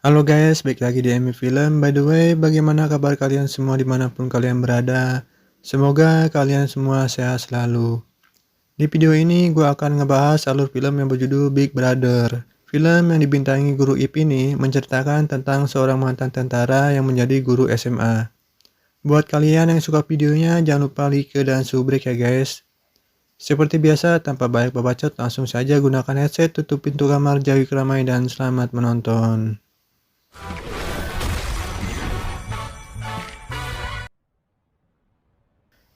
Halo guys, balik lagi di MV Film. By the way, bagaimana kabar kalian semua dimanapun kalian berada? Semoga kalian semua sehat selalu. Di video ini gue akan ngebahas alur film yang berjudul Big Brother. Film yang dibintangi guru IP ini menceritakan tentang seorang mantan tentara yang menjadi guru SMA. Buat kalian yang suka videonya, jangan lupa like dan subrek ya guys. Seperti biasa, tanpa banyak babacot, langsung saja gunakan headset, tutup pintu kamar, jauhi keramaian, dan selamat menonton.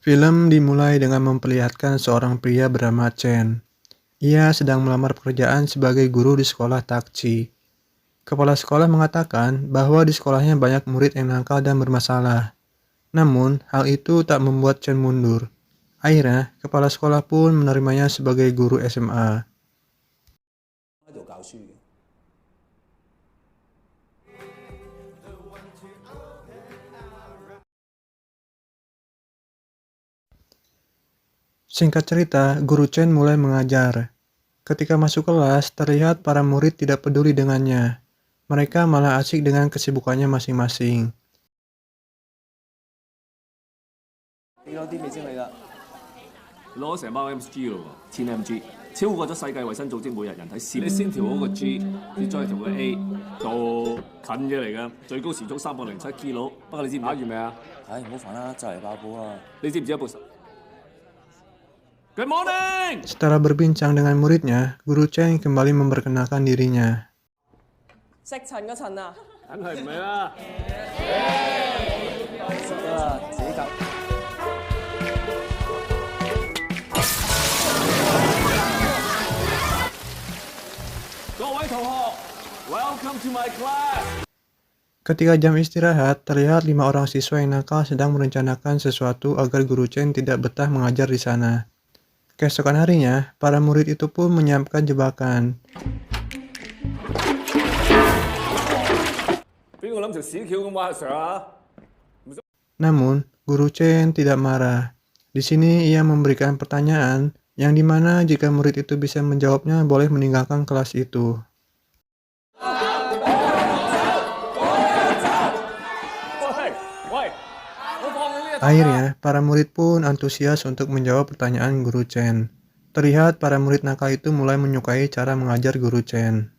Film dimulai dengan memperlihatkan seorang pria bernama Chen. Ia sedang melamar pekerjaan sebagai guru di sekolah Takci. Kepala sekolah mengatakan bahwa di sekolahnya banyak murid yang nakal dan bermasalah. Namun, hal itu tak membuat Chen mundur. Akhirnya, kepala sekolah pun menerimanya sebagai guru SMA. Singkat cerita, guru Chen mulai mengajar. Ketika masuk kelas, terlihat para murid tidak peduli dengannya. Mereka malah asik dengan kesibukannya masing-masing. 攞成包 mg 咯喎，千 mg，超過咗世界衛生組織每日人體攝。你先調好個 G， 你再調個 A， 到近嘅嚟㗎，最高時速307 kilo。不過你知唔知？打完未啊？唉，唔好煩啦，就嚟爆煲啦！你知唔知一部？Good morning。 Setelah berbincang dengan muridnya, guru Chen kembali memperkenalkan dirinya. 食塵個塵啊！梗係唔係啦。食啦，自己夾。各位同學 ，Welcome to my class。 Ketika jam istirahat, terlihat 5 orang siswa yang nakal sedang merencanakan sesuatu agar guru Chen tidak betah mengajar di sana. Keesokan harinya, para murid itu pun menyiapkan jebakan. 邊個諗條屎橋咁挖阿 Sir 啊？ Namun, guru Chen tidak marah. Di sini ia memberikan pertanyaan yang dimana jika murid itu bisa menjawabnya boleh meninggalkan kelas itu. Akhirnya, para murid pun antusias untuk menjawab pertanyaan guru Chen. Terlihat para murid nakal itu mulai menyukai cara mengajar guru Chen.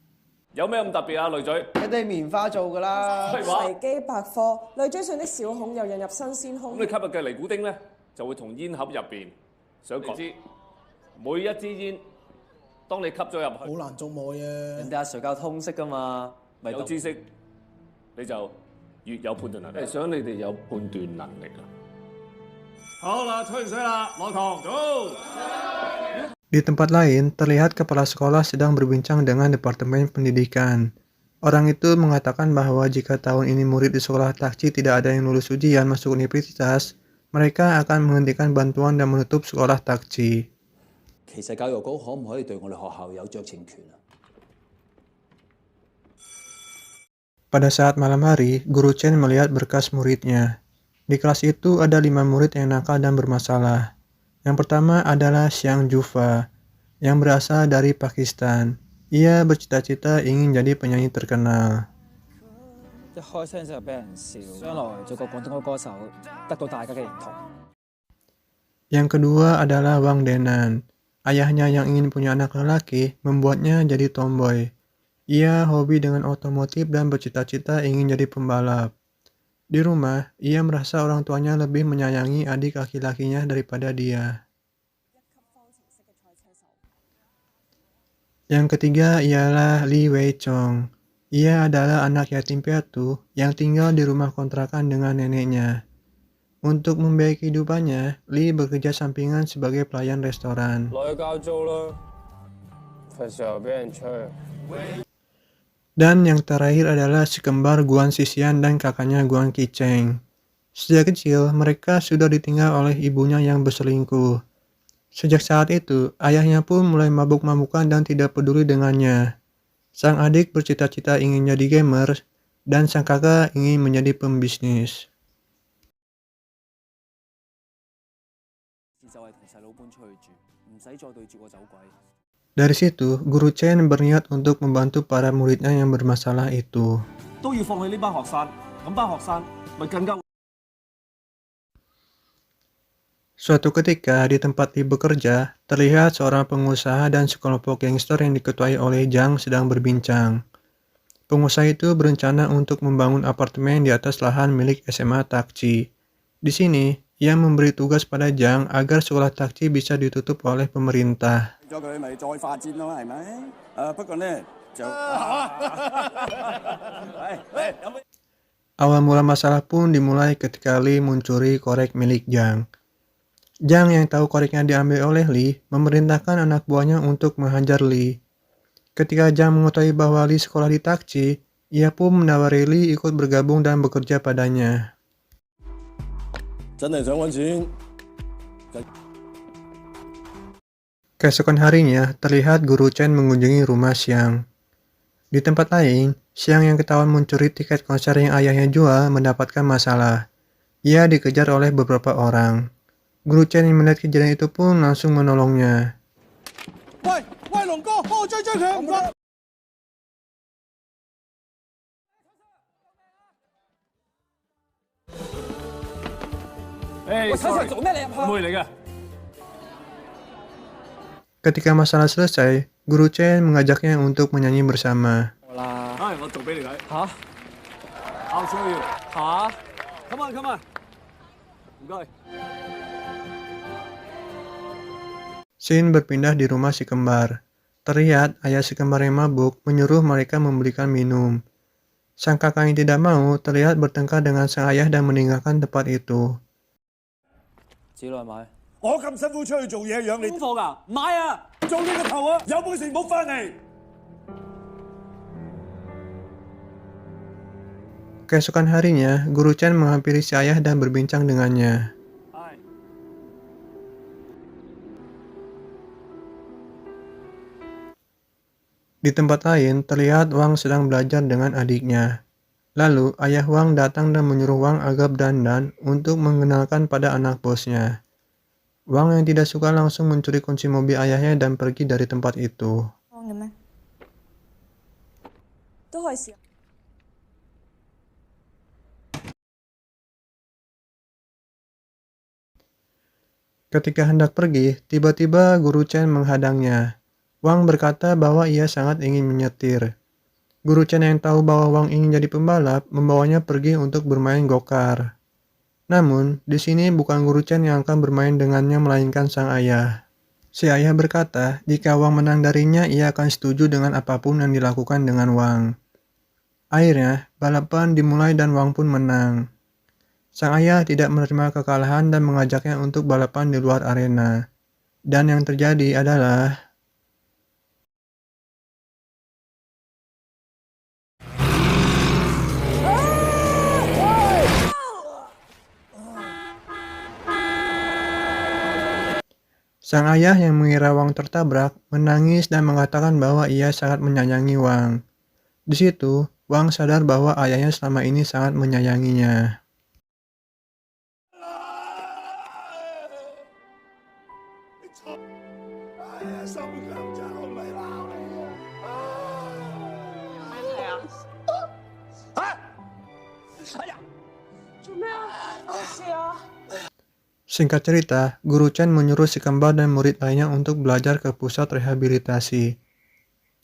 有咩咁特別啊，女嘴？一定棉花做㗎啦。廢話。維基百科，女追上的小孔又引入新鮮空咁你吸入嘅尼古丁咧，就會同煙盒入邊想講知每一支煙，當你吸咗入去，好難捉摸嘅。人哋阿 Sir 教通識噶嘛，咪有知識你就越有判斷能力。係想你哋有判斷能力啊！好啦，吹完水啦，落堂走。 Di tempat lain, terlihat kepala sekolah sedang berbincang dengan Departemen Pendidikan. Orang itu mengatakan bahwa jika tahun ini murid di sekolah Takci tidak ada yang lulus ujian masuk universitas, mereka akan menghentikan bantuan dan menutup sekolah Takci. 其實教育局可唔可以對我哋學校有酌情權啊？ Pada saat malam hari, guru Chen melihat berkas muridnya. Di kelas itu ada 5 murid yang nakal dan bermasalah. Yang pertama adalah Xiang Jufa, yang berasal dari Pakistan. Ia bercita-cita ingin jadi penyanyi terkenal. 一開聲就俾人笑，將來做個廣東歌歌手，得到大家嘅認同。 Yang kedua adalah Wang Denan. Ayahnya yang ingin punya anak lelaki membuatnya jadi tomboy. Ia hobi dengan otomotif dan bercita-cita ingin jadi pembalap. Di rumah, ia merasa orang tuanya lebih menyayangi adik laki-lakinya daripada dia. Yang ketiga ialah Li Weichong. Ia adalah anak yatim piatu yang tinggal di rumah kontrakan dengan neneknya. Untuk membiayai kehidupannya, Li bekerja sampingan sebagai pelayan restoran. 落去交租啦，費事又俾人吹。 Dan yang terakhir adalah si kembar Guan Xishan dan kakaknya Guan Qicheng. Sejak kecil, mereka sudah ditinggal oleh ibunya yang berselingkuh. Sejak saat itu, ayahnya pun mulai mabuk-mabukan dan tidak peduli dengannya. Sang adik bercita-cita ingin jadi gamer, dan sang kakak ingin menjadi pembisnis. 就係同細佬搬出去住，唔使再對住個走鬼。 Dari situ, guru Chen berniat untuk membantu para muridnya yang bermasalah itu. 都要放棄呢班學生，咁班學生咪更加。 Suatu ketika di tempat Li bekerja, terlihat seorang pengusaha dan sekelompok gangster yang diketuai oleh Zhang sedang berbincang. Pengusaha itu berencana untuk membangun apartemen di atas lahan milik SMA Takci. Di sini, ia memberi tugas pada Zhang agar sekolah Takci bisa ditutup oleh pemerintah. Awal mula masalah pun dimulai ketika Li mencuri korek milik Zhang. Zhang yang tahu koreknya diambil oleh Li, memerintahkan anak buahnya untuk menghajar Li. Ketika Zhang mengetahui bahwa Li sekolah di Takci, ia pun menawari Li ikut bergabung dan bekerja padanya. Keesokan harinya, terlihat Guru Chen mengunjungi rumah Xiang. Di tempat lain, Xiang yang ketahuan mencuri tiket konser yang ayahnya jual mendapatkan masalah. Ia dikejar oleh beberapa orang. Guru Chen yang melihat kejadian itu pun langsung menolongnya. Ketika masalah selesai, Guru Chen mengajaknya untuk menyanyi bersama. Scene berpindah di rumah si kembar. Terlihat ayah si kembar yang mabuk menyuruh mereka membelikan minum. Sang kakak yang tidak mau terlihat bertengkar dengan sang ayah dan meninggalkan tempat itu. Keesokan harinya, Guru Chen menghampiri si ayah dan berbincang dengannya. Di tempat lain, terlihat Wang sedang belajar dengan adiknya. Lalu, ayah Wang datang dan menyuruh Wang agar dandan untuk mengenalkan pada anak bosnya. Wang yang tidak suka langsung mencuri kunci mobil ayahnya dan pergi dari tempat itu. Ketika hendak pergi, tiba-tiba Guru Chen menghadangnya. Wang berkata bahwa ia sangat ingin menyetir. Guru Chen yang tahu bahwa Wang ingin jadi pembalap, membawanya pergi untuk bermain go-kart. Namun, di sini bukan Guru Chen yang akan bermain dengannya melainkan sang ayah. Si ayah berkata, jika Wang menang darinya, ia akan setuju dengan apapun yang dilakukan dengan Wang. Akhirnya, balapan dimulai dan Wang pun menang. Sang ayah tidak menerima kekalahan dan mengajaknya untuk balapan di luar arena. Dan yang terjadi adalah sang ayah yang mengira Wang tertabrak menangis dan mengatakan bahwa ia sangat menyayangi Wang. Di situ, Wang sadar bahwa ayahnya selama ini sangat menyayanginya. Singkat cerita, Guru Chen menyuruh si kembar dan murid lainnya untuk belajar ke pusat rehabilitasi.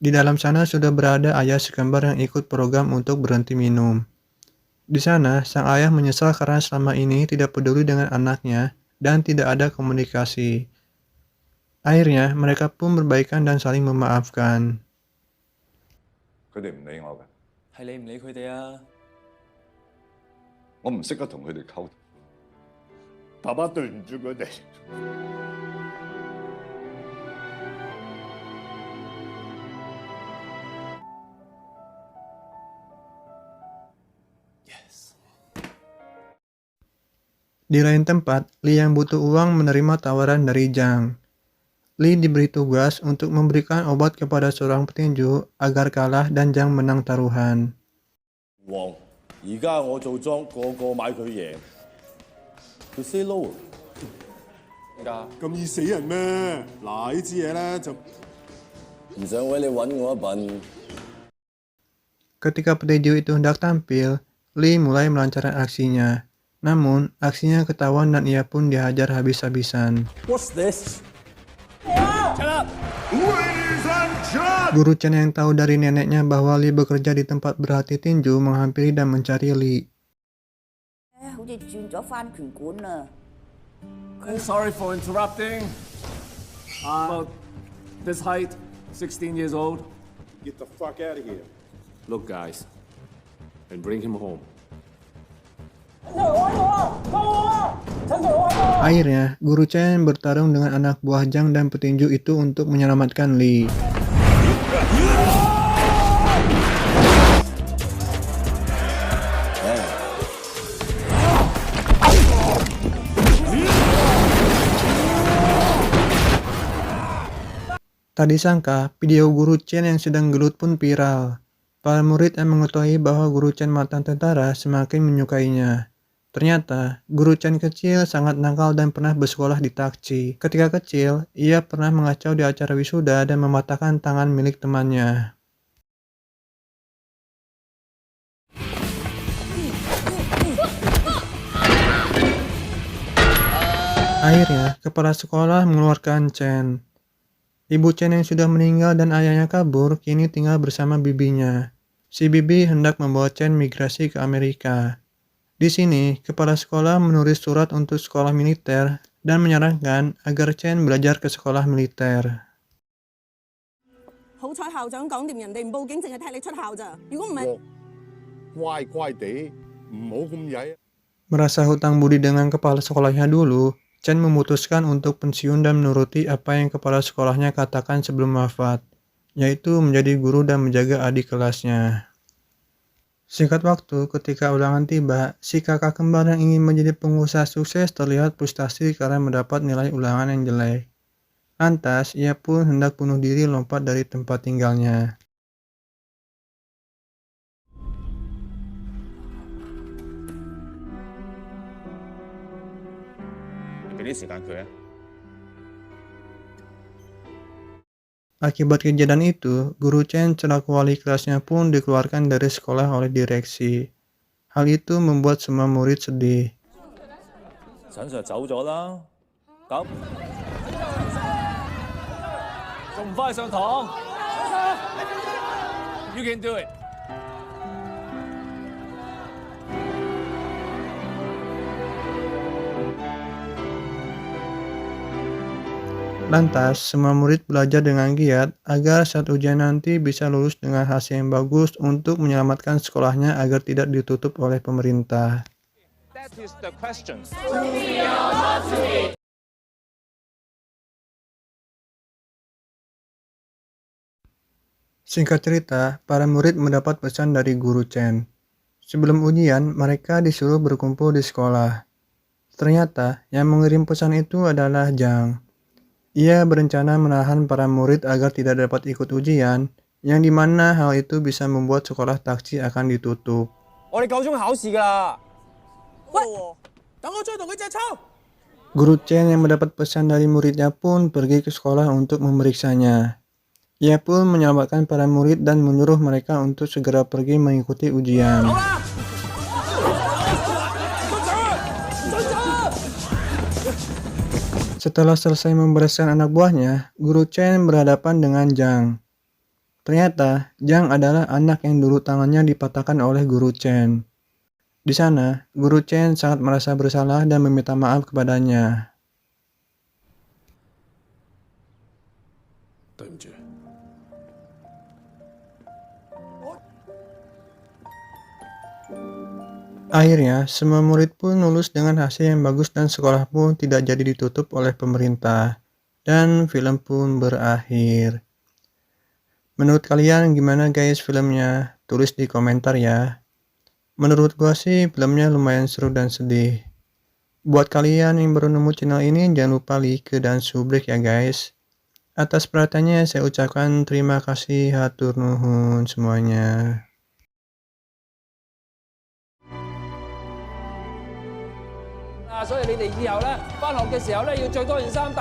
Di dalam sana sudah berada ayah si kembar yang ikut program untuk berhenti minum. Di sana, sang ayah menyesal karena selama ini tidak peduli dengan anaknya dan tidak ada komunikasi. Akhirnya, mereka pun berbaikan dan saling memaafkan. Di lain tempat, Li yang butuh uang menerima tawaran dari Zhang. Li diberi tugas untuk memberikan obat kepada seorang petinju agar kalah dan Zhang menang taruhan. Wang, sekarang我做莊個個買佢贏，佢 say no。點解？咁易死人咩？嗱，呢支嘢咧就唔想揾你揾我一笨。Ketika petinju itu hendak tampil, Lee mulai melancarkan aksinya. Namun, aksinya ketahuan dan ia pun dihajar habis-habisan. What's this? Guru Chen yang tahu dari neneknya bahwa Lee bekerja di tempat berlatih tinju menghampiri dan mencari Lee. Sorry for interrupting. About this height, 16 years old. Get the fuck out of here. Look, guys, and bring him home. Akhirnya, Guru Chen bertarung dengan anak buah Zhang dan petinju itu untuk menyelamatkan Lee. Tak disangka, video Guru Chen yang sedang gelut pun viral. Para murid yang mengetahui bahwa Guru Chen mantan tentara semakin menyukainya. Ternyata, Guru Chen kecil sangat nakal dan pernah bersekolah di Takci. Ketika kecil, ia pernah mengacau di acara wisuda dan mematahkan tangan milik temannya. Akhirnya, kepala sekolah mengeluarkan Chen. Ibu Chen yang sudah meninggal dan ayahnya kabur, kini tinggal bersama bibinya. Si bibi hendak membawa Chen migrasi ke Amerika. Di sini, kepala sekolah menulis surat untuk sekolah militer dan menyarankan agar Chen belajar ke sekolah militer. Merasa hutang budi dengan kepala sekolahnya dulu, Chen memutuskan untuk pensiun dan menuruti apa yang kepala sekolahnya katakan sebelum wafat, yaitu menjadi guru dan menjaga adik kelasnya. Singkat waktu, ketika ulangan tiba, si kakak kembar yang ingin menjadi pengusaha sukses terlihat frustasi karena mendapat nilai ulangan yang jelek. Lantas, ia pun hendak bunuh diri lompat dari tempat tinggalnya. Akibat kejadian itu, Guru Chen selaku wali kelasnya pun dikeluarkan dari sekolah oleh direksi. Hal itu membuat semua murid sedih. You can do it. Lantas, semua murid belajar dengan giat agar saat ujian nanti bisa lulus dengan hasil yang bagus untuk menyelamatkan sekolahnya agar tidak ditutup oleh pemerintah. That is the question. Singkat cerita, para murid mendapat pesan dari Guru Chen. Sebelum ujian, mereka disuruh berkumpul di sekolah. Ternyata, yang mengirim pesan itu adalah Zhang. Ia berencana menahan para murid agar tidak dapat ikut ujian, yang dimana hal itu bisa membuat sekolah Takci akan ditutup. Guru Chen yang mendapat pesan dari muridnya pun pergi ke sekolah untuk memeriksanya. Ia pun menyelamatkan para murid dan menyuruh mereka untuk segera pergi mengikuti ujian. Setelah selesai membereskan anak buahnya, Guru Chen berhadapan dengan Zhang. Ternyata, Zhang adalah anak yang dulu tangannya dipatahkan oleh Guru Chen. Di sana, Guru Chen sangat merasa bersalah dan meminta maaf kepadanya. Akhirnya, semua murid pun lulus dengan hasil yang bagus dan sekolah pun tidak jadi ditutup oleh pemerintah. Dan film pun berakhir. Menurut kalian gimana guys filmnya? Tulis di komentar ya. Menurut gua sih filmnya lumayan seru dan sedih. Buat kalian yang baru nemu channel ini jangan lupa like dan subscribe ya guys. Atas perhatiannya saya ucapkan terima kasih, hatur nuhun semuanya. 所以你哋以後咧，翻學嘅時候咧，要着多件衫，